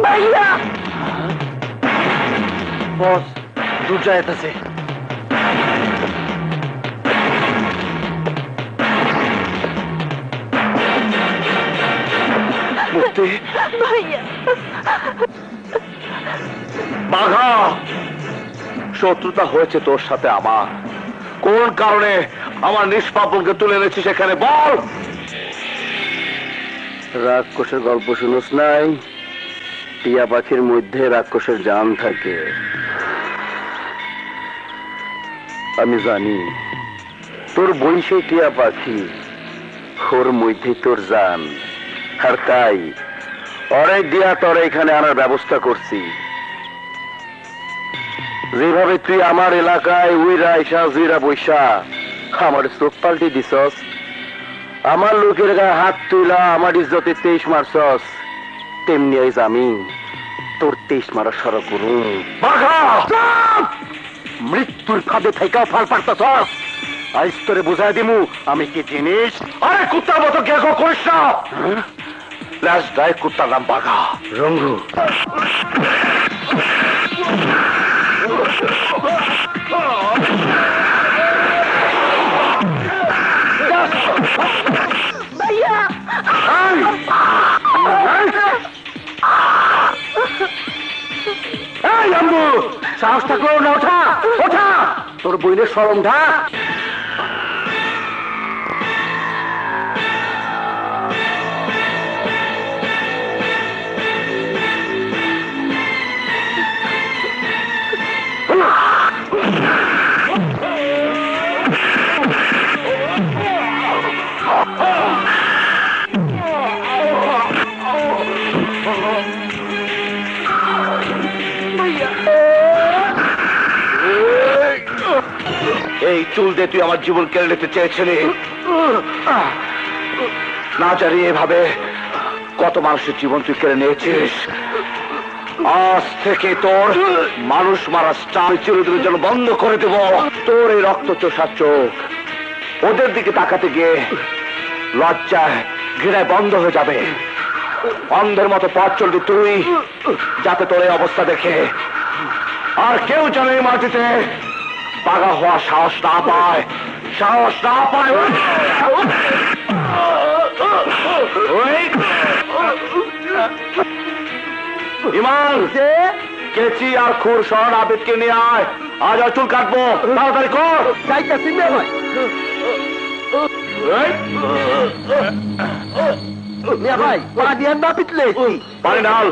ভাইয়া বস দূর যাইতেছে মুক্তি ভাইয়া বাঘা শত্রুতা হয়েছে তোর সাথে আমার কোন কারণে আমার নিষ্পাপনকে তুলে এনেছি সেখানে বল রাক্ষসের গল্প শুনোস নাই টিয়া পাখির মধ্যে রাক্ষসের জান থাকে আমি জানি তোর বোন সেই টিয়া পাখি ওর মধ্যে তোর জান আর তাই অনেক দিয়া তোর এখানে আনার ব্যবস্থা করছি যেভাবে তুই আমার এলাকায় উইরা ইসা জুইরা বৈশা আমার চোখ পাল্টি দিছস আমার লোকের গায়ে হাত তুইলা আমার ইজ্জতে 23 মারছস তেমনি আইজ আমি তোর 23 মারা সর করুন মৃত্যুর ফাঁদে থেকেও ফাল পারতাছস আইজ তোরে বুঝাই দিমু আমি কি জিনিস আরে কুত্তার মতো গেগো করিস না লাস্ট ডাই কুত্তার নাম বাঘা রঙ্গু ভাইয়া সাহস থাকলো না ওঠা ওঠা তোর বইনের সরম ঢাক এই চুল দিয়ে তুই আমার জীবন কেড়ে নিতে চেয়েছিলি না জানি এভাবে কত মানুষের জীবন তুই কেড়ে নিয়েছিস আজ থেকে তোর মানুষ মারা স্টার চিরদিনের জন্য বন্ধ করে দেব তোর এই রক্ত চোষা চোখ ওদের দিকে তাকাতে গিয়ে লজ্জায় ঘৃণায় বন্ধ হয়ে যাবে অন্ধের মতো পথ চলবি তুই যাতে তোর এই অবস্থা দেখে আর কেউ যেন এই মাটিতে বাঘা হওয়া সাহস না পায় ইমান কেচি আর খুর সহ আবেদকে নিয়ে আয় আজ আর চুল কাটবো তাড়াতাড়ি কর যাইতেছি ভাই পা দিয়ে না পিটলে পানি ঢাল